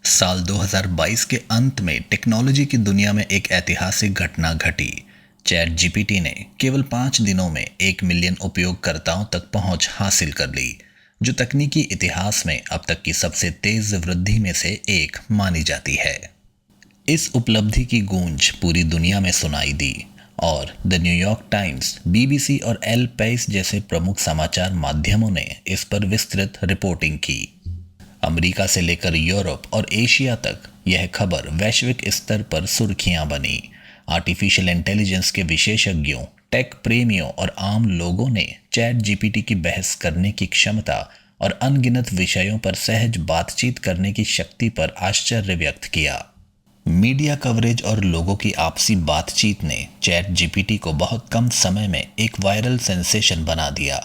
साल 2022 के अंत में टेक्नोलॉजी की दुनिया में एक ऐतिहासिक घटना घटी। चैट जीपीटी ने केवल 5 दिनों में 1 मिलियन उपयोगकर्ताओं तक पहुंच हासिल कर ली, जो तकनीकी इतिहास में अब तक की सबसे तेज वृद्धि में से एक मानी जाती है। इस उपलब्धि की गूंज पूरी दुनिया में सुनाई दी और द न्यूयॉर्क टाइम्स, बीबीसी और एल पेस जैसे प्रमुख समाचार माध्यमों ने इस पर विस्तृत रिपोर्टिंग की। अमेरिका से लेकर यूरोप और एशिया तक यह खबर वैश्विक स्तर पर सुर्खियां बनी। आर्टिफिशियल इंटेलिजेंस के विशेषज्ञों, टेक प्रेमियों और आम लोगों ने चैट जीपीटी की बहस करने की क्षमता और अनगिनत विषयों पर सहज बातचीत करने की शक्ति पर आश्चर्य व्यक्त किया। मीडिया कवरेज और लोगों की आपसी बातचीत ने चैट जीपीटी को बहुत कम समय में एक वायरल सेंसेशन बना दिया।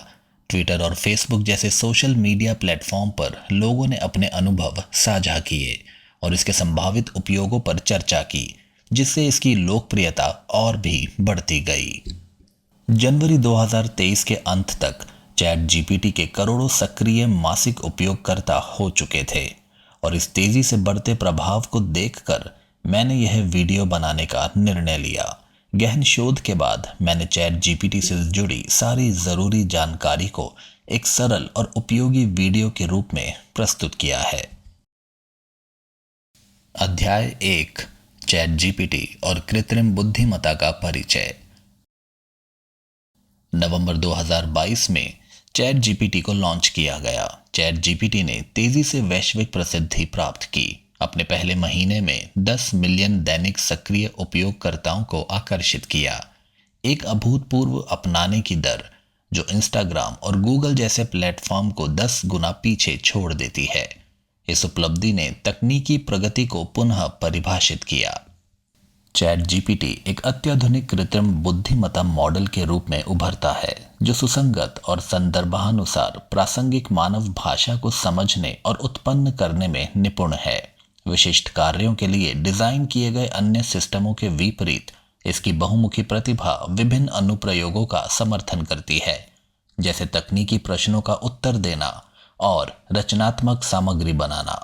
ट्विटर और फेसबुक जैसे सोशल मीडिया प्लेटफॉर्म पर लोगों ने अपने अनुभव साझा किए और इसके संभावित उपयोगों पर चर्चा की, जिससे इसकी लोकप्रियता और भी बढ़ती गई। जनवरी 2023 के अंत तक चैट जीपीटी के करोड़ों सक्रिय मासिक उपयोगकर्ता हो चुके थे और इस तेजी से बढ़ते प्रभाव को देखकर मैंने यह वीडियो बनाने का निर्णय लिया। गहन शोध के बाद मैंने चैट जीपीटी से जुड़ी सारी ज़रूरी जानकारी को एक सरल और उपयोगी वीडियो के रूप में प्रस्तुत किया है। अध्याय 1, चैट जीपीटी और कृत्रिम बुद्धिमत्ता का परिचय। नवंबर 2022 में चैट जीपीटी को लॉन्च किया गया। चैट जीपीटी ने तेजी से वैश्विक प्रसिद्धि प्राप्त की। अपने पहले महीने में 10 मिलियन दैनिक सक्रिय उपयोगकर्ताओं को आकर्षित किया, एक अभूतपूर्व अपनाने की दर जो इंस्टाग्राम और गूगल जैसे प्लेटफॉर्म को 10 गुना पीछे छोड़ देती है। इस उपलब्धि ने तकनीकी प्रगति को पुनः परिभाषित किया। चैट जीपीटी एक अत्याधुनिक कृत्रिम बुद्धिमत्ता मॉडल के रूप में उभरता है, जो सुसंगत और संदर्भानुसार प्रासंगिक मानव भाषा को समझने और उत्पन्न करने में निपुण है। विशिष्ट कार्यों के लिए डिजाइन किए गए अन्य सिस्टमों के विपरीत इसकी बहुमुखी प्रतिभा विभिन्न अनुप्रयोगों का समर्थन करती है, जैसे तकनीकी प्रश्नों का उत्तर देना और रचनात्मक सामग्री बनाना।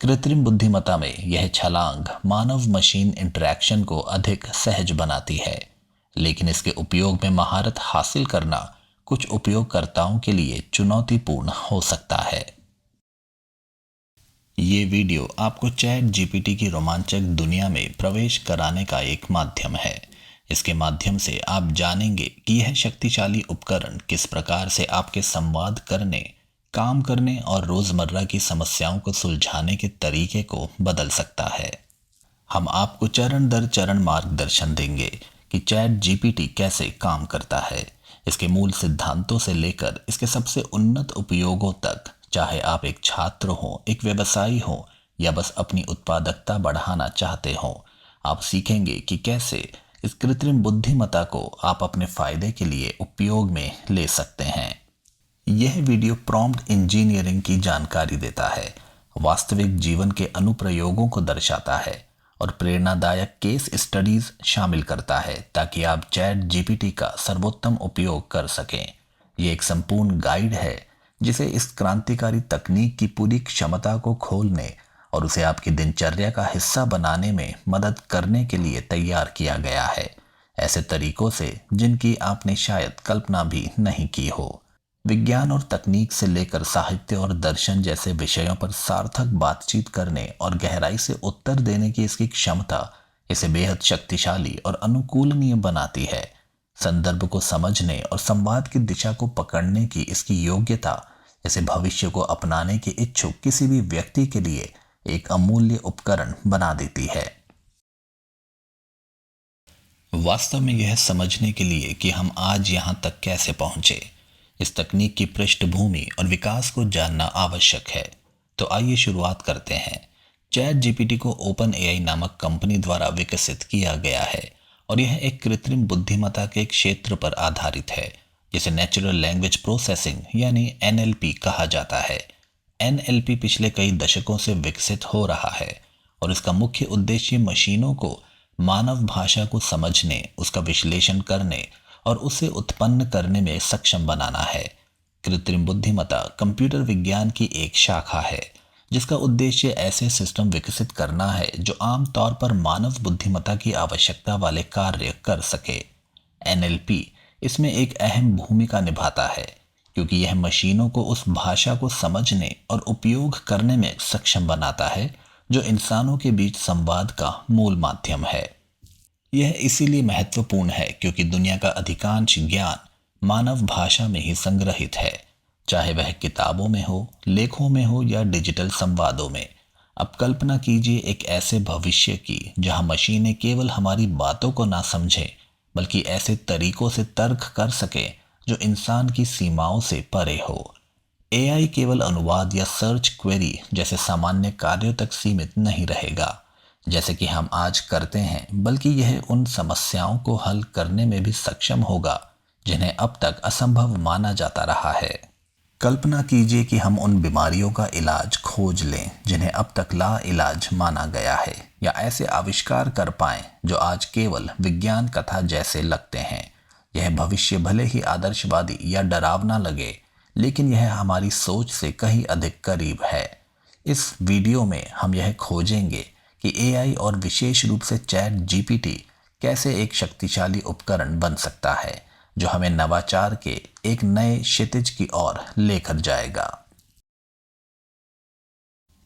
कृत्रिम बुद्धिमत्ता में यह छलांग मानव मशीन इंटरैक्शन को अधिक सहज बनाती है, लेकिन इसके उपयोग में महारत हासिल करना कुछ उपयोगकर्ताओं के लिए चुनौतीपूर्ण हो सकता है। ये वीडियो आपको चैट जीपीटी की रोमांचक दुनिया में प्रवेश कराने का एक माध्यम है। इसके माध्यम से आप जानेंगे कि यह शक्तिशाली उपकरण किस प्रकार से आपके संवाद करने, काम करने और रोजमर्रा की समस्याओं को सुलझाने के तरीके को बदल सकता है। हम आपको चरण दर चरण मार्गदर्शन देंगे कि चैट जीपीटी कैसे काम करता है, इसके मूल सिद्धांतों से लेकर इसके सबसे उन्नत उपयोगों तक। चाहे आप एक छात्र हो, एक व्यवसायी हो या बस अपनी उत्पादकता बढ़ाना चाहते हो, आप सीखेंगे कि कैसे इस कृत्रिम बुद्धिमत्ता को आप अपने फायदे के लिए उपयोग में ले सकते हैं। यह वीडियो प्रॉम्प्ट इंजीनियरिंग की जानकारी देता है, वास्तविक जीवन के अनुप्रयोगों को दर्शाता है और प्रेरणादायक केस स्टडीज शामिल करता है, ताकि आप चैट जीपीटी का सर्वोत्तम उपयोग कर सकें। यह एक संपूर्ण गाइड है जिसे इस क्रांतिकारी तकनीक की पूरी क्षमता को खोलने और उसे आपकी दिनचर्या का हिस्सा बनाने में मदद करने के लिए तैयार किया गया है, ऐसे तरीकों से जिनकी आपने शायद कल्पना भी नहीं की हो। विज्ञान और तकनीक से लेकर साहित्य और दर्शन जैसे विषयों पर सार्थक बातचीत करने और गहराई से उत्तर देने की इसकी क्षमता इसे बेहद शक्तिशाली और अनुकूलनीय बनाती है। संदर्भ को समझने और संवाद की दिशा को पकड़ने की इसकी योग्यता इसे भविष्य को अपनाने के इच्छुक किसी भी व्यक्ति के लिए एक अमूल्य उपकरण बना देती है। वास्तव में यह समझने के लिए कि हम आज यहां तक कैसे पहुंचे, इस तकनीक की पृष्ठभूमि और विकास को जानना आवश्यक है। तो आइए शुरुआत करते हैं। चैट जीपीटी को ओपन एआई नामक कंपनी द्वारा विकसित किया गया है और यह एक कृत्रिम बुद्धिमत्ता के क्षेत्र पर आधारित है, जिसे नेचुरल लैंग्वेज प्रोसेसिंग यानी एनएलपी कहा जाता है। एनएलपी पिछले कई दशकों से विकसित हो रहा है और इसका मुख्य उद्देश्य मशीनों को मानव भाषा को समझने, उसका विश्लेषण करने और उसे उत्पन्न करने में सक्षम बनाना है। कृत्रिम बुद्धिमत्ता कंप्यूटर विज्ञान की एक शाखा है जिसका उद्देश्य ऐसे सिस्टम विकसित करना है जो आमतौर पर मानव बुद्धिमत्ता की आवश्यकता वाले कार्य कर सके। एनएलपी इसमें एक अहम भूमिका निभाता है, क्योंकि यह मशीनों को उस भाषा को समझने और उपयोग करने में सक्षम बनाता है जो इंसानों के बीच संवाद का मूल माध्यम है। यह इसीलिए महत्वपूर्ण है क्योंकि दुनिया का अधिकांश ज्ञान मानव भाषा में ही संग्रहित है, चाहे वह किताबों में हो, लेखों में हो या डिजिटल संवादों में। अब कल्पना कीजिए एक ऐसे भविष्य की जहां मशीनें केवल हमारी बातों को ना समझें, बल्कि ऐसे तरीकों से तर्क कर सके जो इंसान की सीमाओं से परे हो। एआई केवल अनुवाद या सर्च क्वेरी जैसे सामान्य कार्यों तक सीमित नहीं रहेगा, जैसे कि हम आज करते हैं, बल्कि यह उन समस्याओं को हल करने में भी सक्षम होगा जिन्हें अब तक असंभव माना जाता रहा है। कल्पना कीजिए कि हम उन बीमारियों का इलाज खोज लें जिन्हें अब तक लाइलाज माना गया है, या ऐसे आविष्कार कर पाएं जो आज केवल विज्ञान कथा जैसे लगते हैं। यह भविष्य भले ही आदर्शवादी या डरावना लगे, लेकिन यह हमारी सोच से कहीं अधिक करीब है। इस वीडियो में हम यह खोजेंगे कि एआई और विशेष रूप से चैट जीपीटी कैसे एक शक्तिशाली उपकरण बन सकता है जो हमें नवाचार के एक नए क्षितिज की ओर लेकर जाएगा।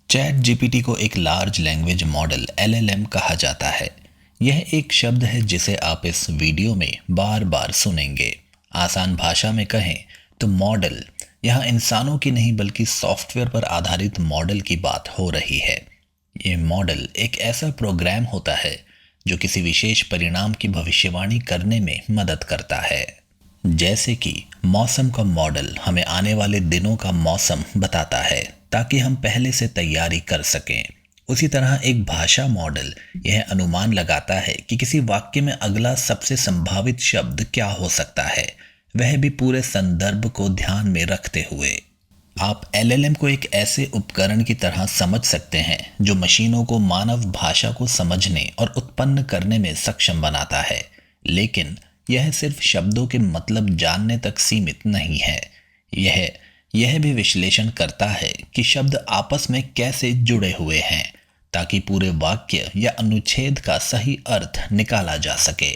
चैट जीपीटी को एक लार्ज लैंग्वेज मॉडल एलएलएम कहा जाता है। यह एक शब्द है जिसे आप इस वीडियो में बार बार सुनेंगे। आसान भाषा में कहें तो मॉडल यहाँ इंसानों की नहीं बल्कि सॉफ्टवेयर पर आधारित मॉडल की बात हो रही है। ये मॉडल एक ऐसा प्रोग्राम होता है जो किसी विशेष परिणाम की भविष्यवाणी करने में मदद करता है। जैसे कि मौसम का मॉडल हमें आने वाले दिनों का मौसम बताता है ताकि हम पहले से तैयारी कर सकें। उसी तरह एक भाषा मॉडल यह अनुमान लगाता है कि किसी वाक्य में अगला सबसे संभावित शब्द क्या हो सकता है, वह भी पूरे संदर्भ को ध्यान में रखते हुए। आप एलएलएम को एक ऐसे उपकरण की तरह समझ सकते हैं जो मशीनों को मानव भाषा को समझने और उत्पन्न करने में सक्षम बनाता है, लेकिन यह सिर्फ शब्दों के मतलब जानने तक सीमित नहीं है। यह भी विश्लेषण करता है कि शब्द आपस में कैसे जुड़े हुए हैं ताकि पूरे वाक्य या अनुच्छेद का सही अर्थ निकाला जा सके।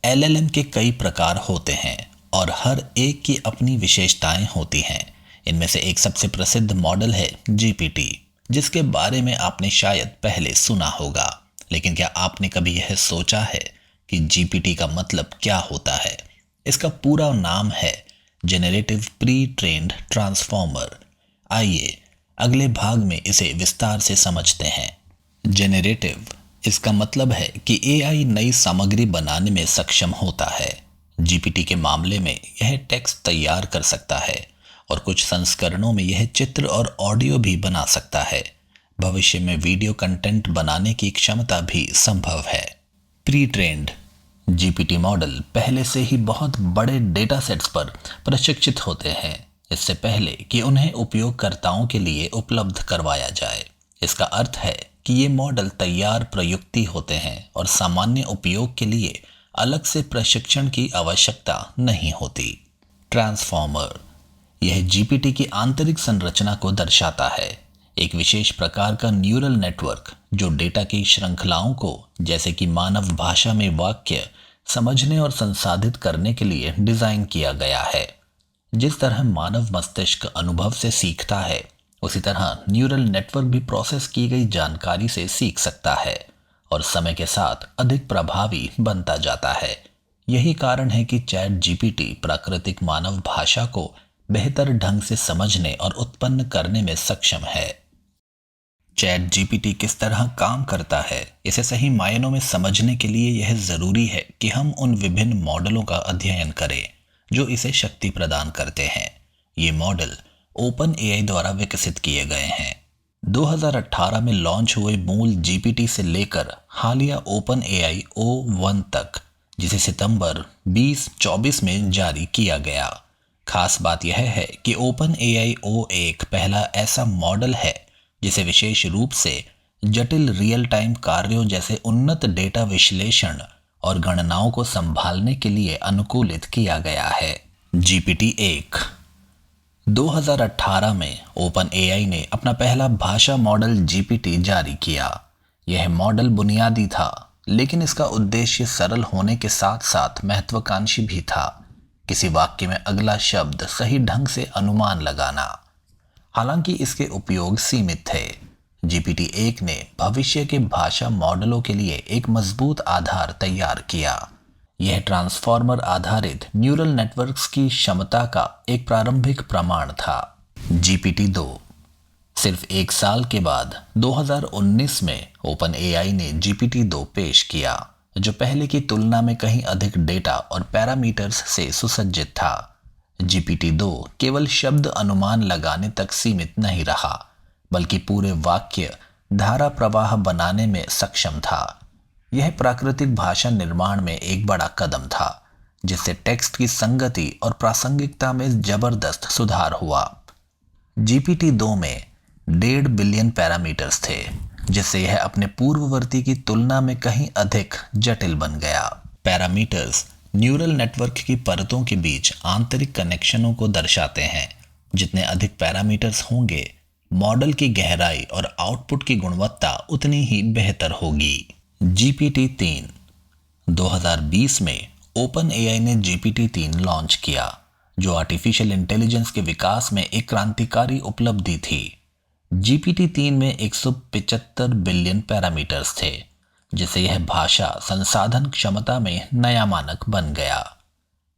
एलएलएम के कई प्रकार होते हैं और हर एक की अपनी विशेषताएं होती हैं। इनमें से एक सबसे प्रसिद्ध मॉडल है जीपीटी, जिसके बारे में आपने शायद पहले सुना होगा। लेकिन क्या आपने कभी यह सोचा है कि जीपीटी का मतलब क्या होता है? इसका पूरा नाम है जेनरेटिव प्री ट्रेन्ड ट्रांसफॉर्मर। आइए अगले भाग में इसे विस्तार से समझते हैं। जेनरेटिव, इसका मतलब है कि एआई नई सामग्री बनाने में सक्षम होता है। जीपीटी के मामले में यह टेक्स्ट तैयार कर सकता है और कुछ संस्करणों में यह चित्र और ऑडियो भी बना सकता है। भविष्य में वीडियो कंटेंट बनाने की क्षमता भी संभव है। प्री ट्रेन्ड जीपीटी मॉडल पहले से ही बहुत बड़े डेटा सेट्स पर प्रशिक्षित होते हैं, इससे पहले कि उन्हें उपयोगकर्ताओं के लिए उपलब्ध करवाया जाए। इसका अर्थ है कि ये मॉडल तैयार प्रयुक्ति होते हैं और सामान्य उपयोग के लिए अलग से प्रशिक्षण की आवश्यकता नहीं होती। ट्रांसफॉर्मर, यह जीपीटी की आंतरिक संरचना को दर्शाता है, एक विशेष प्रकार का न्यूरल नेटवर्क जो डेटा की श्रृंखलाओं को, जैसे कि मानव भाषा में वाक्य, समझने और संसाधित करने के लिए डिजाइन किया गया है। जिस तरह मानव मस्तिष्क अनुभव से सीखता है, उसी तरह न्यूरल नेटवर्क भी प्रोसेस की गई जानकारी से सीख सकता है और समय के साथ अधिक प्रभावी बनता जाता है। यही कारण है कि चैट जीपीटी प्राकृतिक मानव भाषा को बेहतर ढंग से समझने और उत्पन्न करने में सक्षम है। चैट जीपीटी किस तरह काम करता है, इसे सही मायनों में समझने के लिए यह जरूरी है कि हम उन विभिन्न मॉडलों का अध्ययन करें जो इसे शक्ति प्रदान करते हैं। ये मॉडल ओपन एआई द्वारा विकसित किए गए हैं। 2018 में लॉन्च हुए मूल जीपीटी से लेकर हालिया ओपन एआई O1 तक, जिसे सितंबर 2024 में जारी किया गया। खास बात यह है कि ओपन एआई O1 पहला ऐसा मॉडल है जिसे विशेष रूप से जटिल रियल टाइम कार्यों जैसे उन्नत डेटा विश्लेषण और गणनाओं को संभालने के लिए अनुकूलित किया गया है। GPT-1 2018 में ओपन एआई ने अपना पहला भाषा मॉडल जीपीटी जारी किया। यह मॉडल बुनियादी था, लेकिन इसका उद्देश्य सरल होने के साथ साथ महत्वाकांक्षी भी था। किसी वाक्य में अगला शब्द सही ढंग से अनुमान लगाना। हालांकि इसके उपयोग सीमित थे, जीपीटी 1 ने भविष्य के भाषा मॉडलों के लिए एक मजबूत आधार तैयार किया। यह ट्रांसफॉर्मर आधारित न्यूरल नेटवर्क्स की क्षमता का एक प्रारंभिक प्रमाण था। जीपीटी 2 सिर्फ एक साल के बाद 2019 में ओपन एआई ने जीपीटी 2 पेश किया, जो पहले की तुलना में कहीं अधिक डेटा और पैरामीटर्स से सुसज्जित था। जीपीटी 2 केवल शब्द अनुमान लगाने तक सीमित नहीं रहा, बल्कि पूरे वाक्य धारा प्रवाह बनाने में सक्षम था। यह प्राकृतिक भाषा निर्माण में एक बड़ा कदम था, जिससे टेक्स्ट की संगति और प्रासंगिकता में जबरदस्त सुधार हुआ। जीपीटी 2 में 1.5 बिलियन पैरामीटर्स थे, जिससे यह अपने पूर्ववर्ती की तुलना में कहीं अधिक जटिल बन गया। पैरामीटर्स न्यूरल नेटवर्क की परतों के बीच आंतरिक कनेक्शनों को दर्शाते हैं। जितने अधिक पैरामीटर्स होंगे, मॉडल की गहराई और आउटपुट की गुणवत्ता उतनी ही बेहतर होगी। जीपीटी 3 2020 में ओपन एआई ने जीपीटी 3 लॉन्च किया, जो आर्टिफिशियल इंटेलिजेंस के विकास में एक क्रांतिकारी उपलब्धि थी। जीपीटी 3 में 175 बिलियन पैरामीटर्स थे, जिससे यह भाषा संसाधन क्षमता में नया मानक बन गया।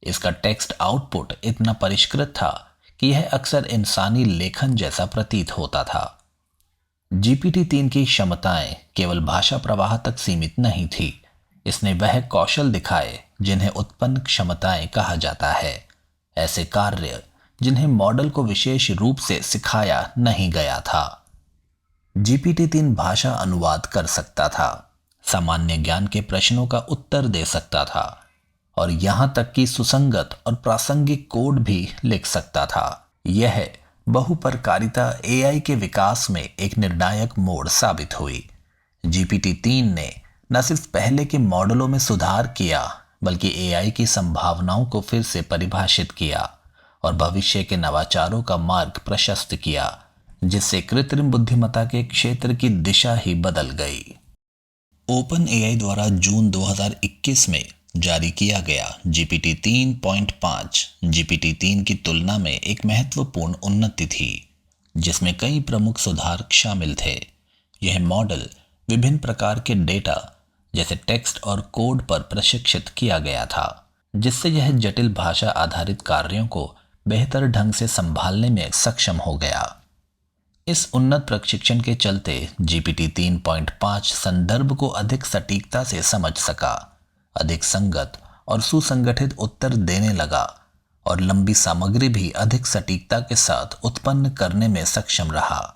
इसका टेक्स्ट आउटपुट इतना परिष्कृत था कि यह अक्सर इंसानी लेखन जैसा प्रतीत होता था। जीपीटी 3 की क्षमताएं केवल भाषा प्रवाह तक सीमित नहीं थी। इसने वह कौशल दिखाए जिन्हें उत्पन्न क्षमताएं कहा जाता है, ऐसे कार्य जिन्हें मॉडल को विशेष रूप से सिखाया नहीं गया था। जीपीटी 3 भाषा अनुवाद कर सकता था, सामान्य ज्ञान के प्रश्नों का उत्तर दे सकता था, और यहां तक कि सुसंगत और प्रासंगिक कोड भी लिख सकता था। यह बहुप्रकारिता एआई के विकास में एक निर्णायक मोड़ साबित हुई। जीपीटी 3 ने न सिर्फ पहले के मॉडलों में सुधार किया, बल्कि एआई की संभावनाओं को फिर से परिभाषित किया और भविष्य के नवाचारों का मार्ग प्रशस्त किया, जिससे कृत्रिम बुद्धिमत्ता के क्षेत्र की दिशा ही बदल गई। ओपन एआई द्वारा जून 2021 में जारी किया गया जीपीटी 3.5 जीपीटी 3 की तुलना में एक महत्वपूर्ण उन्नति थी, जिसमें कई प्रमुख सुधार शामिल थे। यह मॉडल विभिन्न प्रकार के डेटा जैसे टेक्स्ट और कोड पर प्रशिक्षित किया गया था, जिससे यह जटिल भाषा आधारित कार्यों को बेहतर ढंग से संभालने में सक्षम हो गया। इस उन्नत प्रशिक्षण के चलते जीपीटी 3.5 संदर्भ को अधिक सटीकता से समझ सका, अधिक संगत और सुसंगठित उत्तर देने लगा, और लंबी सामग्री भी अधिक सटीकता के साथ उत्पन्न करने में सक्षम रहा।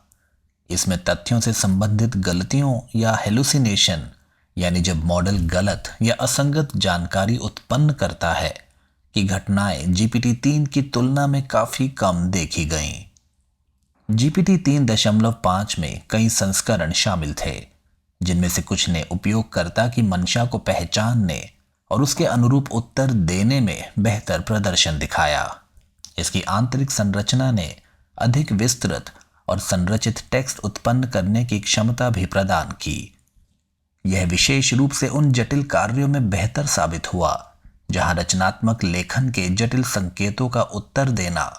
इसमें तथ्यों से संबंधित गलतियों या हेलुसिनेशन, यानी जब मॉडल गलत या असंगत जानकारी उत्पन्न करता है, की घटनाएं जीपीटी 3 की तुलना में काफी कम देखी गईं। जीपीटी 3.5 में कई संस्करण शामिल थे, जिनमें से कुछ ने उपयोगकर्ता की मंशा को पहचानने और उसके अनुरूप उत्तर देने में बेहतर प्रदर्शन दिखाया। इसकी आंतरिक संरचना ने अधिक विस्तृत और संरचित टेक्स्ट उत्पन्न करने की क्षमता भी प्रदान की। यह विशेष रूप से उन जटिल कार्यों में बेहतर साबित हुआ जहां रचनात्मक लेखन के जटिल संकेतों का उत्तर देना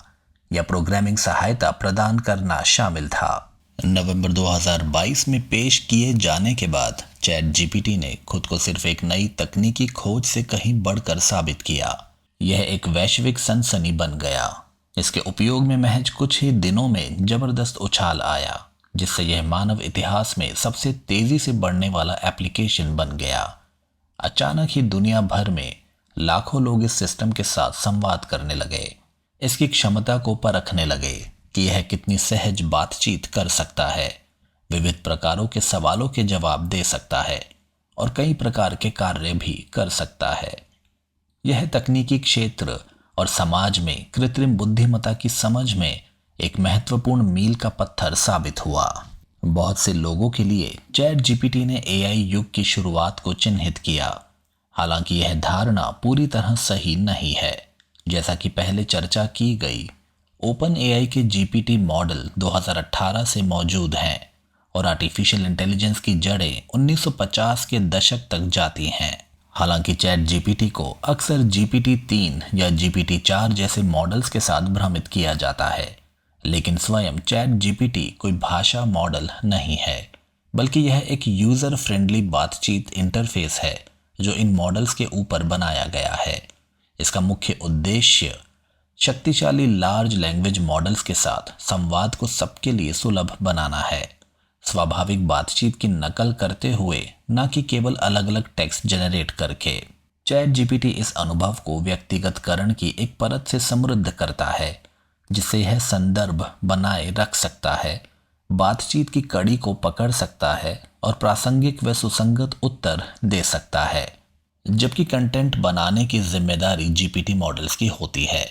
या प्रोग्रामिंग सहायता प्रदान करना शामिल था। नवंबर 2022 में पेश किए जाने के बाद चैट जीपीटी ने खुद को सिर्फ एक नई तकनीकी खोज से कहीं बढ़कर साबित किया। यह एक वैश्विक सनसनी बन गया। इसके उपयोग में महज कुछ ही दिनों में जबरदस्त उछाल आया, जिससे यह मानव इतिहास में सबसे तेजी से बढ़ने वाला एप्लीकेशन बन गया। अचानक ही दुनिया भर में लाखों लोग इस सिस्टम के साथ संवाद करने लगे, इसकी क्षमता को परखने लगे कि यह कितनी सहज बातचीत कर सकता है, विविध प्रकारों के सवालों के जवाब दे सकता है और कई प्रकार के कार्य भी कर सकता है। यह तकनीकी क्षेत्र और समाज में कृत्रिम बुद्धिमत्ता की समझ में एक महत्वपूर्ण मील का पत्थर साबित हुआ। बहुत से लोगों के लिए चैट जीपीटी ने एआई युग की शुरुआत को चिन्हित किया। हालांकि यह धारणा पूरी तरह सही नहीं है। जैसा कि पहले चर्चा की गई, ओपन एआई के जीपीटी मॉडल 2018 से मौजूद हैं और आर्टिफिशियल इंटेलिजेंस की जड़ें 1950 के दशक तक जाती हैं। हालांकि चैट जीपीटी को अक्सर जीपीटी 3 या जीपीटी 4 जैसे मॉडल्स के साथ भ्रमित किया जाता है, लेकिन स्वयं चैट जीपीटी कोई भाषा मॉडल नहीं है, बल्कि यह एक यूज़र फ्रेंडली बातचीत इंटरफेस है जो इन मॉडल्स के ऊपर बनाया गया है। इसका मुख्य उद्देश्य शक्तिशाली लार्ज लैंग्वेज मॉडल्स के साथ संवाद को सबके लिए सुलभ बनाना है, स्वाभाविक बातचीत की नकल करते हुए, न कि केवल अलग अलग टेक्स्ट जनरेट करके। चैट जीपीटी इस अनुभव को व्यक्तिगतकरण की एक परत से समृद्ध करता है, जिससे यह संदर्भ बनाए रख सकता है, बातचीत की कड़ी को पकड़ सकता है और प्रासंगिक व सुसंगत उत्तर दे सकता है, जबकि कंटेंट बनाने की जिम्मेदारी जीपीटी मॉडल्स की होती है।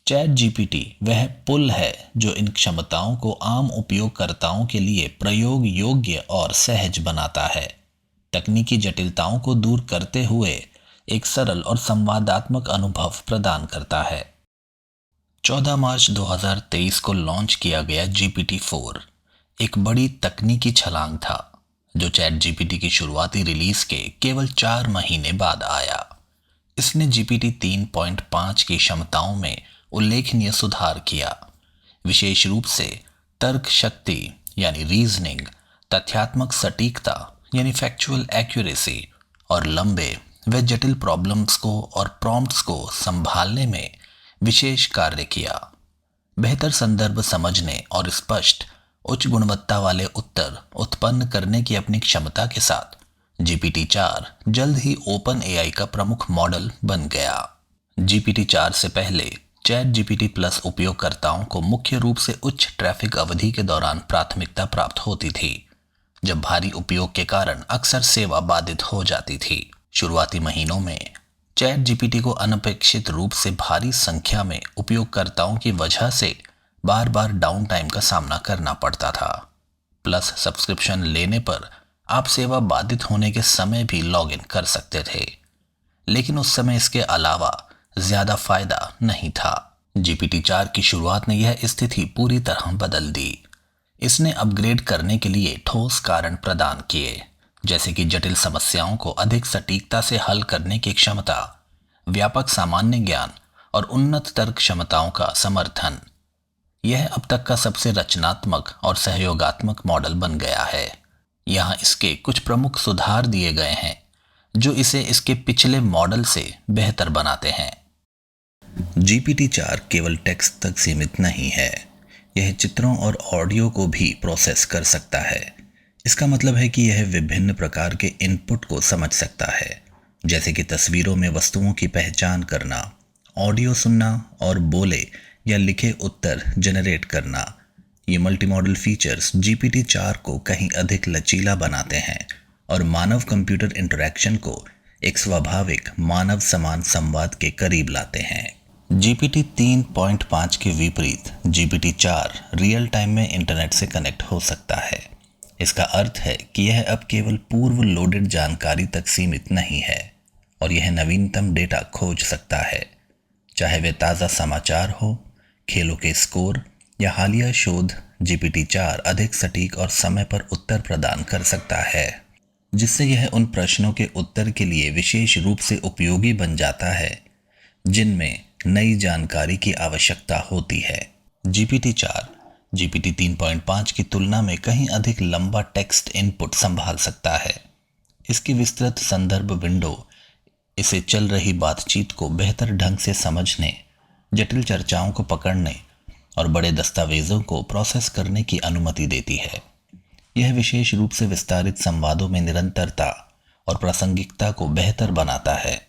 चैट जीपीटी वह पुल है जो इन क्षमताओं को आम उपयोगकर्ताओं के लिए प्रयोग योग्य और सहज बनाता है, तकनीकी जटिलताओं को दूर करते हुए एक सरल और संवादात्मक अनुभव प्रदान करता है। 14 मार्च 2023 को लॉन्च किया गया GPT-4 एक बड़ी तकनीकी छलांग था, जो चैट जीपीटी की शुरुआती रिलीज के केवल 4 महीने बाद आया। इसने जीपीटी 3.5 की क्षमताओं में उल्लेखनीय सुधार किया, विशेष रूप से तर्क शक्ति यानी रीजनिंग, तथ्यात्मक सटीकता यानी फैक्चुअल एक्यूरेसी और लंबे व जटिल प्रॉब्लम्स को और प्रॉम्प्ट्स को संभालने में विशेष कार्य किया। बेहतर संदर्भ समझने और स्पष्ट उच्च गुणवत्ता वाले उत्तर उत्पन्न करने की अपनी क्षमता के साथ GPT-4 जल्द ही ओपन एआई का प्रमुख मॉडल बन गया। GPT-4 से पहले चैट जीपीटी प्लस उपयोगकर्ताओं को मुख्य रूप से उच्च ट्रैफिक अवधि के दौरान प्राथमिकता प्राप्त होती थी, जब भारी उपयोग के कारण अक्सर सेवा बाधित हो जाती थी। शुरुआती महीनों में चैट जीपीटी को अनपेक्षित रूप से भारी संख्या में उपयोगकर्ताओं की वजह से बार बार डाउन टाइम का सामना करना पड़ता था। प्लस सब्सक्रिप्शन लेने पर आप सेवा बाधित होने के समय भी लॉगिन कर सकते थे, लेकिन उस समय इसके अलावा ज्यादा फायदा नहीं था। GPT-4 की शुरुआत ने यह स्थिति पूरी तरह बदल दी। इसने अपग्रेड करने के लिए ठोस कारण प्रदान किए, जैसे कि जटिल समस्याओं को अधिक सटीकता से हल करने की क्षमता, व्यापक सामान्य ज्ञान और उन्नत तर्क क्षमताओं का समर्थन। यह अब तक का सबसे रचनात्मक और सहयोगात्मक मॉडल बन गया है। यहाँ इसके कुछ प्रमुख सुधार दिए गए हैं जो इसे इसके पिछले मॉडल से बेहतर बनाते हैं। GPT-4 केवल टेक्स्ट तक सीमित नहीं है, यह चित्रों और ऑडियो को भी प्रोसेस कर सकता है। इसका मतलब है कि यह विभिन्न प्रकार के इनपुट को समझ सकता है, जैसे कि तस्वीरों में वस्तुओं की पहचान करना, ऑडियो सुनना और बोले या लिखे उत्तर जनरेट करना। ये मल्टी मॉडल फीचर्स GPT-4 को कहीं अधिक लचीला बनाते हैं और मानव कंप्यूटर इंटरैक्शन को एक स्वाभाविक मानव समान संवाद के करीब लाते हैं। GPT 3.5 के विपरीत GPT-4 रियल टाइम में इंटरनेट से कनेक्ट हो सकता है। इसका अर्थ है कि यह अब केवल पूर्व लोडेड जानकारी तक सीमित नहीं है और यह नवीनतम डेटा खोज सकता है, चाहे वे ताज़ा समाचार हो, खेलों के स्कोर या हालिया शोध। GPT-4 अधिक सटीक और समय पर उत्तर प्रदान कर सकता है, जिससे यह उन प्रश्नों के उत्तर के लिए विशेष रूप से उपयोगी बन जाता है जिनमें नई जानकारी की आवश्यकता होती है। GPT-4 GPT 3.5 की तुलना में कहीं अधिक लंबा टेक्स्ट इनपुट संभाल सकता है। इसकी विस्तृत संदर्भ विंडो इसे चल रही बातचीत को बेहतर ढंग से समझने, जटिल चर्चाओं को पकड़ने और बड़े दस्तावेजों को प्रोसेस करने की अनुमति देती है। यह विशेष रूप से विस्तारित संवादों में निरंतरता और प्रासंगिकता को बेहतर बनाता है।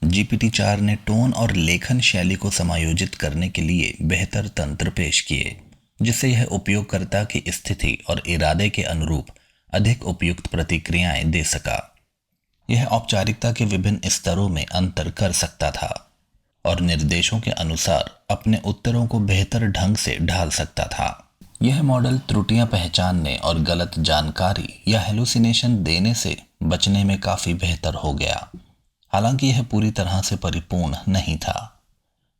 GPT-4 ने टोन और लेखन शैली को समायोजित करने के लिए बेहतर तंत्र पेश किए, जिससे यह उपयोगकर्ता की स्थिति और इरादे के अनुरूप अधिक उपयुक्त प्रतिक्रियाएं दे सका। यह औपचारिकता के विभिन्न स्तरों में अंतर कर सकता था और निर्देशों के अनुसार अपने उत्तरों को बेहतर ढंग से ढाल सकता था। यह मॉडल त्रुटियां पहचानने और गलत जानकारी या हेलुसिनेशन देने से बचने में काफ़ी बेहतर हो गया, हालांकि यह पूरी तरह से परिपूर्ण नहीं था।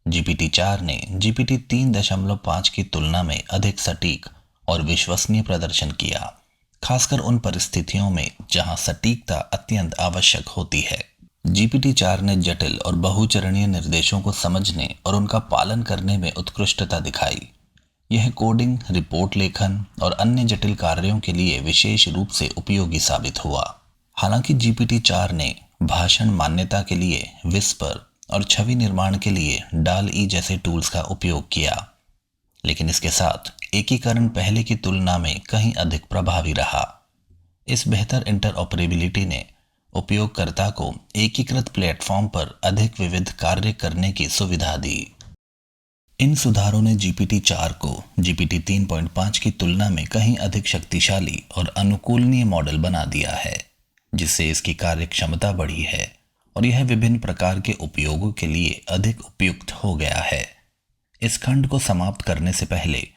GPT-4 ने GPT-3.5 की तुलना में अधिक सटीक और विश्वसनीय प्रदर्शन किया, खासकर उन परिस्थितियों में जहां सटीकता अत्यंत आवश्यक होती है। GPT-4 ने जटिल और बहुचरणीय निर्देशों को समझने और उनका पालन करने में उत्कृष्टता दिखाई। यह कोडिंग, रिपोर्ट लेखन और अन्य जटिल कार्यों के लिए विशेष रूप से उपयोगी साबित हुआ। हालांकि GPT-4 ने भाषण मान्यता के लिए विस्पर और छवि निर्माण के लिए DALL-E जैसे टूल्स का उपयोग किया, लेकिन इसके साथ एकीकरण पहले की तुलना में कहीं अधिक प्रभावी रहा। इस बेहतर इंटरऑपरेबिलिटी ने उपयोगकर्ता को एकीकृत प्लेटफॉर्म पर अधिक विविध कार्य करने की सुविधा दी। इन सुधारों ने GPT-4 को GPT-3.5 की तुलना में कहीं अधिक शक्तिशाली और अनुकूलनीय मॉडल बना दिया है, जिससे इसकी कार्यक्षमता बढ़ी है और यह विभिन्न प्रकार के उपयोगों के लिए अधिक उपयुक्त हो गया है। इस खंड को समाप्त करने से पहले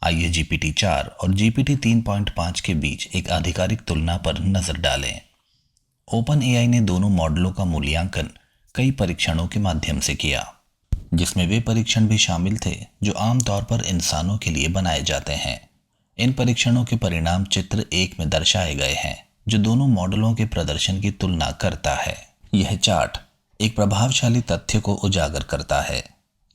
आइए GPT-4 और GPT-3.5 के बीच एक आधिकारिक तुलना पर नजर डालें। OpenAI ने दोनों मॉडलों का मूल्यांकन कई परीक्षणों के माध्यम से किया, जिसमें वे परीक्षण भी शामिल थे जो आमतौर पर इंसानों के लिए बनाए जाते हैं। इन परीक्षणों के परिणाम चित्र 1 में दर्शाए गए हैं, जो दोनों मॉडलों के प्रदर्शन की तुलना करता है। यह चार्ट एक प्रभावशाली तथ्य को उजागर करता है।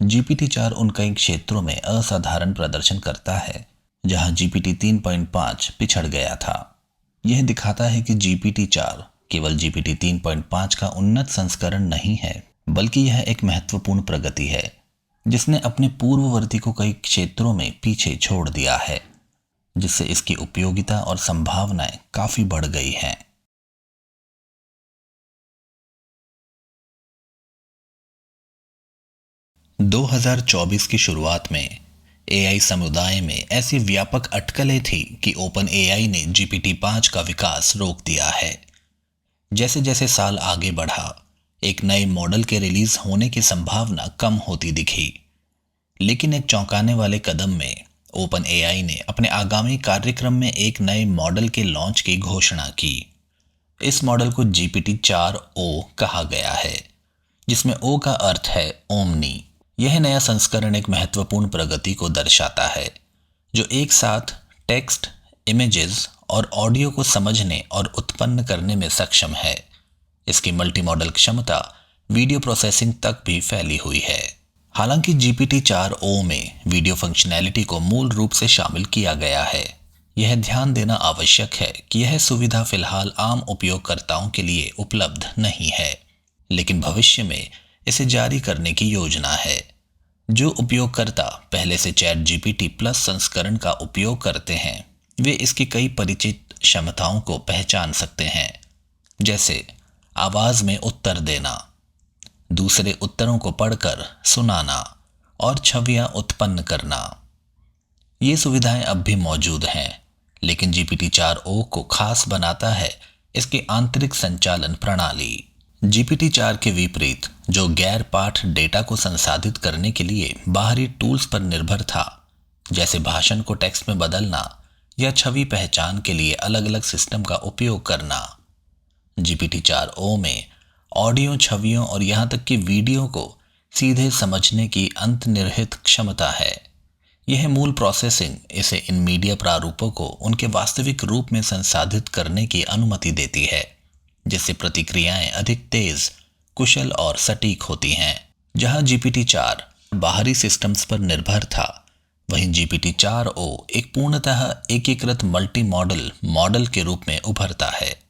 GPT-4 उन कई क्षेत्रों में असाधारण प्रदर्शन करता है जहां GPT-3.5 पिछड़ गया था। यह दिखाता है कि GPT-4 केवल GPT-3.5 का उन्नत संस्करण नहीं है, बल्कि यह एक महत्वपूर्ण प्रगति है जिसने अपने पूर्ववर्ती को कई क्षेत्रों में पीछे छोड़ दिया है, जिससे इसकी उपयोगिता और संभावनाएं काफी बढ़ गई हैं। - 2024 की शुरुआत में AI समुदाय में ऐसी व्यापक अटकलें थी कि OpenAI ने GPT-5 का विकास रोक दिया है। जैसे जैसे साल आगे बढ़ा, एक नए मॉडल के रिलीज होने की संभावना कम होती दिखी, लेकिन एक चौंकाने वाले कदम में OpenAI ने अपने आगामी कार्यक्रम में एक नए मॉडल के लॉन्च की घोषणा की। इस मॉडल को GPT-4o कहा गया है, जिसमें O का अर्थ है ओमनी। यह नया संस्करण एक महत्वपूर्ण प्रगति को दर्शाता है, जो एक साथ टेक्स्ट, इमेजेस और ऑडियो को समझने और उत्पन्न करने में सक्षम है। इसकी मल्टी मॉडल क्षमता वीडियो प्रोसेसिंग तक भी फैली हुई है। हालांकि GPT-4o में वीडियो फंक्शनैलिटी को मूल रूप से शामिल किया गया है, यह ध्यान देना आवश्यक है कि यह सुविधा फिलहाल आम उपयोगकर्ताओं के लिए उपलब्ध नहीं है, लेकिन भविष्य में इसे जारी करने की योजना है। जो उपयोगकर्ता पहले से ChatGPT प्लस संस्करण का उपयोग करते हैं, वे इसकी कई परिचित क्षमताओं को पहचान सकते हैं, जैसे आवाज में उत्तर देना, दूसरे उत्तरों को पढ़कर सुनाना और छवियां उत्पन्न करना। ये सुविधाएं अब भी मौजूद हैं, लेकिन GPT-4o को खास बनाता है इसकी आंतरिक संचालन प्रणाली। GPT-4 के विपरीत, जो गैर पाठ डेटा को संसाधित करने के लिए बाहरी टूल्स पर निर्भर था, जैसे भाषण को टेक्स्ट में बदलना या छवि पहचान के लिए अलग अलग सिस्टम का उपयोग करना, GPT-4o में ऑडियो, छवियों और यहां तक कि वीडियो को सीधे समझने की अंतर्निहित क्षमता है। यह मूल प्रोसेसिंग इसे इन मीडिया प्रारूपों को उनके वास्तविक रूप में संसाधित करने की अनुमति देती है, जिससे प्रतिक्रियाएं अधिक तेज, कुशल और सटीक होती हैं। जहां GPT-4 बाहरी सिस्टम्स पर निर्भर था, वहीं GPT-4o एक पूर्णतः एकीकृत मल्टी मॉडल के रूप में उभरता है।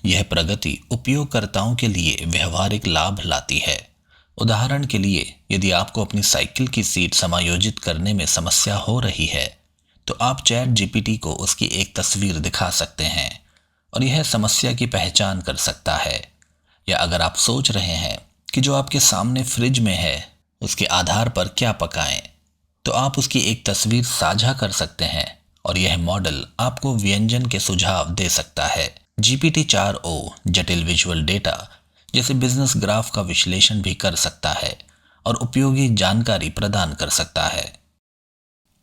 यह प्रगति उपयोगकर्ताओं के लिए व्यवहारिक लाभ लाती है। उदाहरण के लिए, यदि आपको अपनी साइकिल की सीट समायोजित करने में समस्या हो रही है, तो आप ChatGPT को उसकी एक तस्वीर दिखा सकते हैं और यह समस्या की पहचान कर सकता है। या अगर आप सोच रहे हैं कि जो आपके सामने फ्रिज में है उसके आधार पर क्या पकाएं, तो आप उसकी एक तस्वीर साझा कर सकते हैं और यह मॉडल आपको व्यंजन के सुझाव दे सकता है। GPT-4o जटिल विजुअल डेटा जैसे बिजनेस ग्राफ का विश्लेषण भी कर सकता है और उपयोगी जानकारी प्रदान कर सकता है।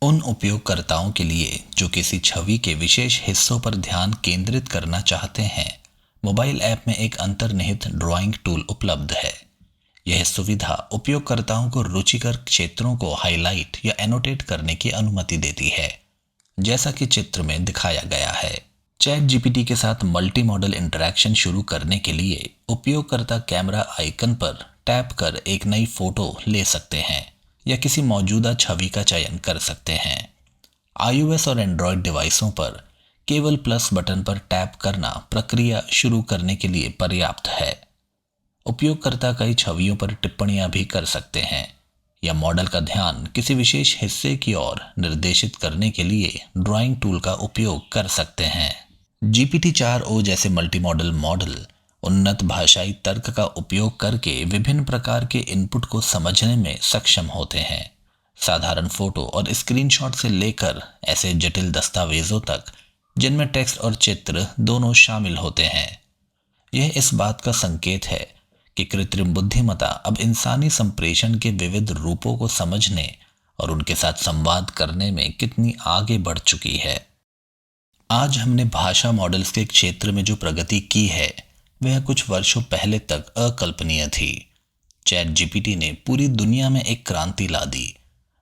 उन उपयोगकर्ताओं के लिए जो किसी छवि के विशेष हिस्सों पर ध्यान केंद्रित करना चाहते हैं, मोबाइल ऐप में एक अंतर्निहित ड्राइंग टूल उपलब्ध है। यह सुविधा उपयोगकर्ताओं को रुचिकर क्षेत्रों को हाईलाइट या एनोटेट करने की अनुमति देती है, जैसा कि चित्र में दिखाया गया है। चैट जीपीटी के साथ मल्टी मॉडल इंटरैक्शन शुरू करने के लिए उपयोगकर्ता कैमरा आइकन पर टैप कर एक नई फोटो ले सकते हैं या किसी मौजूदा छवि का चयन कर सकते हैं। iOS और एंड्रॉयड डिवाइसों पर केवल प्लस बटन पर टैप करना प्रक्रिया शुरू करने के लिए पर्याप्त है। उपयोगकर्ता कई छवियों पर टिप्पणियां भी कर सकते हैं या मॉडल का ध्यान किसी विशेष हिस्से की ओर निर्देशित करने के लिए ड्राइंग टूल का उपयोग कर सकते हैं। GPT-4o जैसे मल्टी मॉडल मॉडल उन्नत भाषाई तर्क का उपयोग करके विभिन्न प्रकार के इनपुट को समझने में सक्षम होते हैं। साधारण फोटो और स्क्रीनशॉट से लेकर ऐसे जटिल दस्तावेजों तक जिनमें टेक्स्ट और चित्र दोनों शामिल होते हैं। यह इस बात का संकेत है कि कृत्रिम बुद्धिमत्ता अब इंसानी संप्रेषण के विविध रूपों को समझने और उनके साथ संवाद करने में कितनी आगे बढ़ चुकी है। आज हमने भाषा मॉडल्स के क्षेत्र में जो प्रगति की है वह कुछ वर्षों पहले तक अकल्पनीय थी। चैट जीपीटी ने पूरी दुनिया में एक क्रांति ला दी,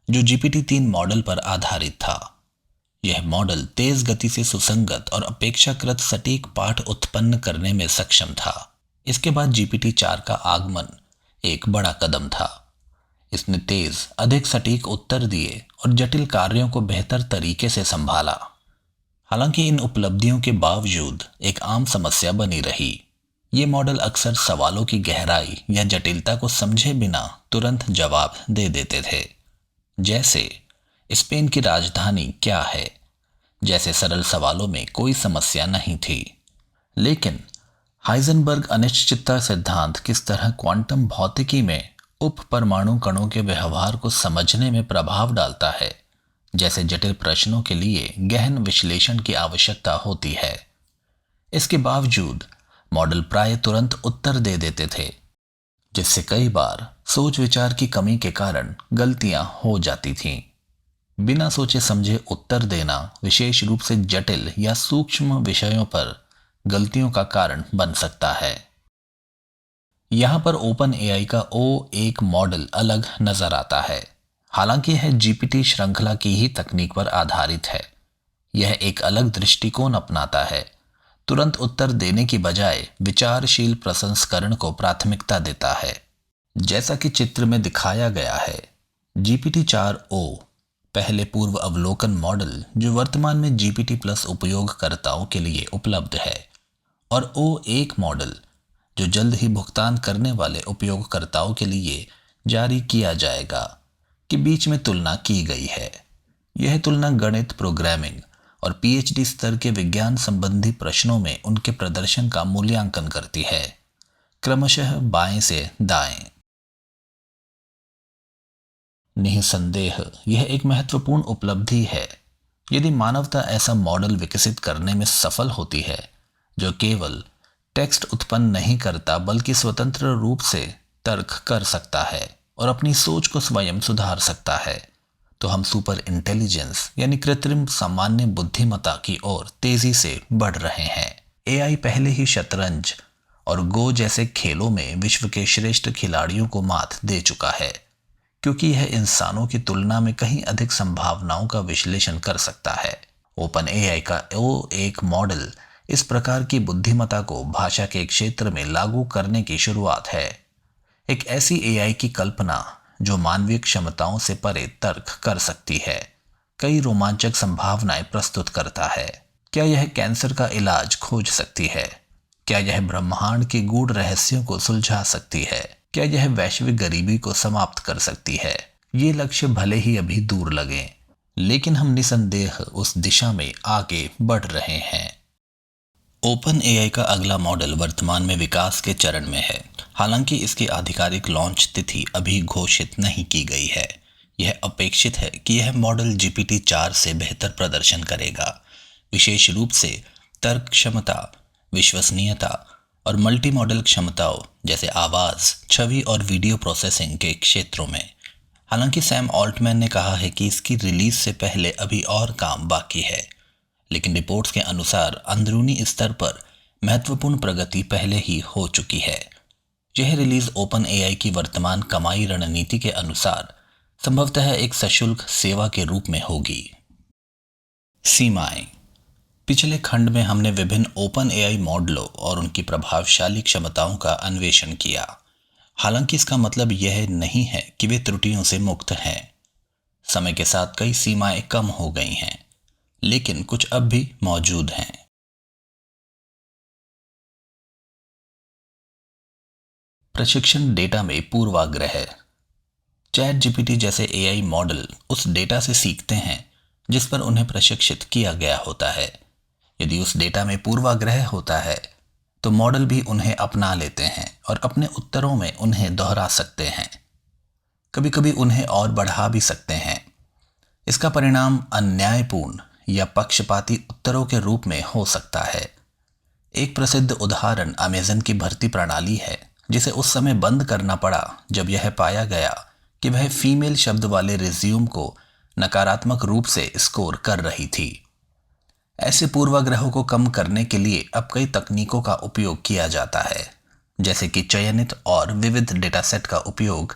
जो GPT-3 मॉडल पर आधारित था। यह मॉडल तेज गति से सुसंगत और अपेक्षाकृत सटीक पाठ उत्पन्न करने में सक्षम था। इसके बाद GPT-4 का आगमन एक बड़ा कदम था। इसने तेज, अधिक सटीक उत्तर दिए और जटिल कार्यों को बेहतर तरीके से संभाला। हालांकि इन उपलब्धियों के बावजूद एक आम समस्या बनी रही। ये मॉडल अक्सर सवालों की गहराई या जटिलता को समझे बिना तुरंत जवाब दे देते थे, जैसे स्पेन की राजधानी क्या है जैसे सरल सवालों में कोई समस्या नहीं थी। लेकिन हाइजेनबर्ग अनिश्चितता सिद्धांत किस तरह क्वांटम भौतिकी में उप परमाणु कणों के व्यवहार को समझने में प्रभाव डालता है, जैसे जटिल प्रश्नों के लिए गहन विश्लेषण की आवश्यकता होती है। इसके बावजूद मॉडल प्राय तुरंत उत्तर दे देते थे, जिससे कई बार सोच विचार की कमी के कारण गलतियां हो जाती थीं। बिना सोचे समझे उत्तर देना विशेष रूप से जटिल या सूक्ष्म विषयों पर गलतियों का कारण बन सकता है। यहां पर ओपन एआई का O1 मॉडल अलग नजर आता है। हालांकि यह जीपीटी श्रृंखला की ही तकनीक पर आधारित है। यह एक अलग दृष्टिकोण अपनाता है, तुरंत उत्तर देने की बजाय विचारशील प्रसंस्करण को प्राथमिकता देता है। जैसा कि चित्र में दिखाया गया है, GPT-4o पहले पूर्व अवलोकन मॉडल जो वर्तमान में जीपीटी प्लस उपयोगकर्ताओं के लिए उपलब्ध है, और O1 मॉडल जो जल्द ही भुगतान करने वाले उपयोगकर्ताओं के लिए जारी किया जाएगा, के बीच में तुलना की गई है। यह तुलना गणित, प्रोग्रामिंग और PhD स्तर के विज्ञान संबंधी प्रश्नों में उनके प्रदर्शन का मूल्यांकन करती है, क्रमशः बाएं से दाएं। निसंदेह यह एक महत्वपूर्ण उपलब्धि है। यदि मानवता ऐसा मॉडल विकसित करने में सफल होती है जो केवल टेक्स्ट उत्पन्न नहीं करता बल्कि स्वतंत्र रूप से तर्क कर सकता है और अपनी सोच को स्वयं सुधार सकता है, तो हम सुपर इंटेलिजेंस यानी कृत्रिम सामान्य बुद्धिमत्ता की ओर तेजी से बढ़ रहे हैं। एआई पहले ही शतरंज और गो जैसे खेलों में विश्व के श्रेष्ठ खिलाड़ियों को मात दे चुका है, क्योंकि यह इंसानों की तुलना में कहीं अधिक संभावनाओं का विश्लेषण कर सकता है। ओपन एआई का O1 मॉडल इस प्रकार की बुद्धिमत्ता को भाषा के क्षेत्र में लागू करने की शुरुआत है। एक ऐसी एआई की कल्पना जो मानवीय क्षमताओं से परे तर्क कर सकती है, कई रोमांचक संभावनाएं प्रस्तुत करता है। क्या यह कैंसर का इलाज खोज सकती है? क्या यह ब्रह्मांड के गूढ़ रहस्यों को सुलझा सकती है? क्या यह वैश्विक गरीबी को समाप्त कर सकती है? ये लक्ष्य भले ही अभी दूर लगें, लेकिन हम निसंदेह उस दिशा में आगे बढ़ रहे हैं। ओपन एआई का अगला मॉडल वर्तमान में विकास के चरण में है। हालांकि इसकी आधिकारिक लॉन्च तिथि अभी घोषित नहीं की गई है। यह अपेक्षित है कि यह मॉडल GPT-4 से बेहतर प्रदर्शन करेगा, विशेष रूप से तर्क क्षमता, विश्वसनीयता और मल्टी मॉडल क्षमताओं जैसे आवाज़, छवि और वीडियो प्रोसेसिंग के क्षेत्रों में। हालांकि सैम ऑल्टमैन ने कहा है कि इसकी रिलीज से पहले अभी और काम बाकी है, लेकिन रिपोर्ट्स के अनुसार अंदरूनी स्तर पर महत्वपूर्ण प्रगति पहले ही हो चुकी है। यह रिलीज ओपन एआई की वर्तमान कमाई रणनीति के अनुसार संभवतः एक सशुल्क सेवा के रूप में होगी। सीमाएं। पिछले खंड में हमने विभिन्न ओपन एआई मॉडलों और उनकी प्रभावशाली क्षमताओं का अन्वेषण किया। हालांकि इसका मतलब यह नहीं है कि वे त्रुटियों से मुक्त हैं। समय के साथ कई सीमाएं कम हो गई हैं, लेकिन कुछ अब भी मौजूद हैं। प्रशिक्षण डेटा में पूर्वाग्रह। चैट जीपीटी जैसे एआई मॉडल उस डेटा से सीखते हैं जिस पर उन्हें प्रशिक्षित किया गया होता है। यदि उस डेटा में पूर्वाग्रह होता है तो मॉडल भी उन्हें अपना लेते हैं और अपने उत्तरों में उन्हें दोहरा सकते हैं। कभी कभी उन्हें और बढ़ा भी सकते हैं। इसका परिणाम अन्यायपूर्ण या पक्षपाती उत्तरों के रूप में हो सकता है। एक प्रसिद्ध उदाहरण अमेज़न की भर्ती प्रणाली है, जिसे उस समय बंद करना पड़ा जब यह पाया गया कि वह फीमेल शब्द वाले रिज्यूम को नकारात्मक रूप से स्कोर कर रही थी। ऐसे पूर्वाग्रहों को कम करने के लिए अब कई तकनीकों का उपयोग किया जाता है, जैसे कि चयनित और विविध डेटासेट का उपयोग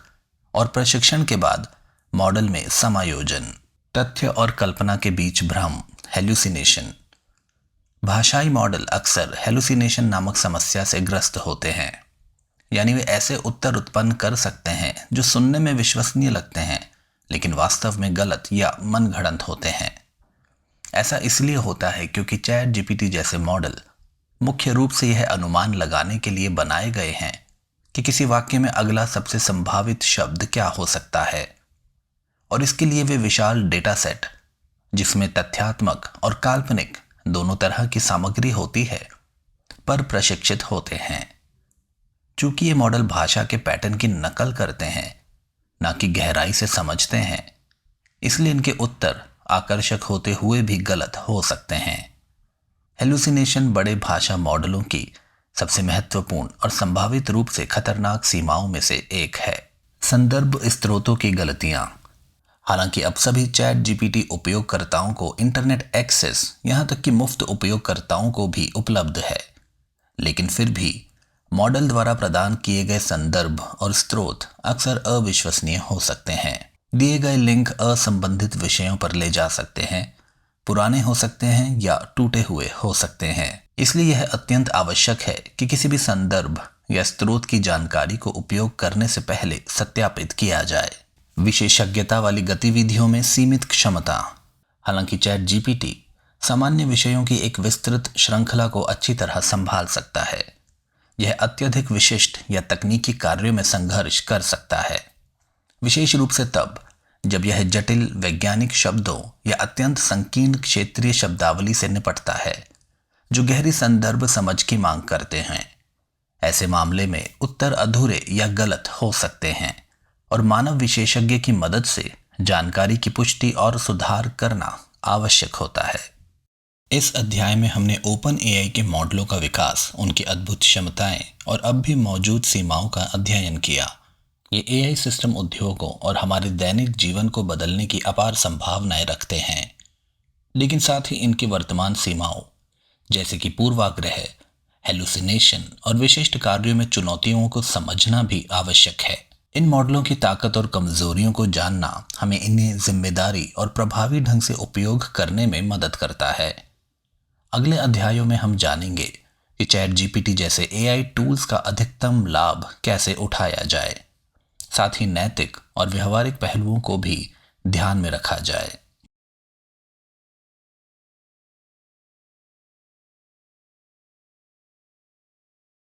और प्रशिक्षण के बाद मॉडल में समायोजन। तथ्य और कल्पना के बीच भ्रम, हेलुसिनेशन। भाषाई मॉडल अक्सर हेलुसिनेशन नामक समस्या से ग्रस्त होते हैं, यानी वे ऐसे उत्तर उत्पन्न कर सकते हैं जो सुनने में विश्वसनीय लगते हैं लेकिन वास्तव में गलत या मनगढ़ंत होते हैं। ऐसा इसलिए होता है क्योंकि चैट जीपीटी जैसे मॉडल मुख्य रूप से यह अनुमान लगाने के लिए बनाए गए हैं कि किसी वाक्य में अगला सबसे संभावित शब्द क्या हो सकता है, और इसके लिए वे विशाल डेटा सेट जिसमें तथ्यात्मक और काल्पनिक दोनों तरह की सामग्री होती है पर प्रशिक्षित होते हैं। चूंकि ये मॉडल भाषा के पैटर्न की नकल करते हैं, ना कि गहराई से समझते हैं, इसलिए इनके उत्तर आकर्षक होते हुए भी गलत हो सकते हैं। हेलुसिनेशन बड़े भाषा मॉडलों की सबसे महत्वपूर्ण और संभावित रूप से खतरनाक सीमाओं में से एक है। संदर्भ स्रोतों की गलतियां। हालांकि अब सभी चैट जीपीटी उपयोगकर्ताओं को इंटरनेट एक्सेस, यहां तक कि मुफ्त उपयोगकर्ताओं को भी उपलब्ध है, लेकिन फिर भी मॉडल द्वारा प्रदान किए गए संदर्भ और स्रोत अक्सर अविश्वसनीय हो सकते हैं। दिए गए लिंक असंबंधित विषयों पर ले जा सकते हैं, पुराने हो सकते हैं या टूटे हुए हो सकते हैं। इसलिए यह अत्यंत आवश्यक है कि किसी भी संदर्भ या स्रोत की जानकारी को उपयोग करने से पहले सत्यापित किया जाए। विशेषज्ञता वाली गतिविधियों में सीमित क्षमता। हालांकि चैट जीपीटी सामान्य विषयों की एक विस्तृत श्रृंखला को अच्छी तरह संभाल सकता है, यह अत्यधिक विशिष्ट या तकनीकी कार्यों में संघर्ष कर सकता है, विशेष रूप से तब जब यह जटिल वैज्ञानिक शब्दों या अत्यंत संकीर्ण क्षेत्रीय शब्दावली से निपटता है जो गहरी संदर्भ समझ की मांग करते हैं। ऐसे मामले में उत्तर अधूरे या गलत हो सकते हैं और मानव विशेषज्ञ की मदद से जानकारी की पुष्टि और सुधार करना आवश्यक होता है। इस अध्याय में हमने ओपन एआई के मॉडलों का विकास, उनकी अद्भुत क्षमताएं और अब भी मौजूद सीमाओं का अध्ययन किया। ये एआई सिस्टम उद्योगों और हमारे दैनिक जीवन को बदलने की अपार संभावनाएं रखते हैं, लेकिन साथ ही इनकी वर्तमान सीमाओं जैसे कि पूर्वाग्रह, हेलुसिनेशन और विशिष्ट कार्यों में चुनौतियों को समझना भी आवश्यक है। इन मॉडलों की ताकत और कमजोरियों को जानना हमें इन्हें जिम्मेदारी और प्रभावी ढंग से उपयोग करने में मदद करता है। अगले अध्यायों में हम जानेंगे कि चैट जीपीटी जैसे एआई टूल्स का अधिकतम लाभ कैसे उठाया जाए, साथ ही नैतिक और व्यवहारिक पहलुओं को भी ध्यान में रखा जाए।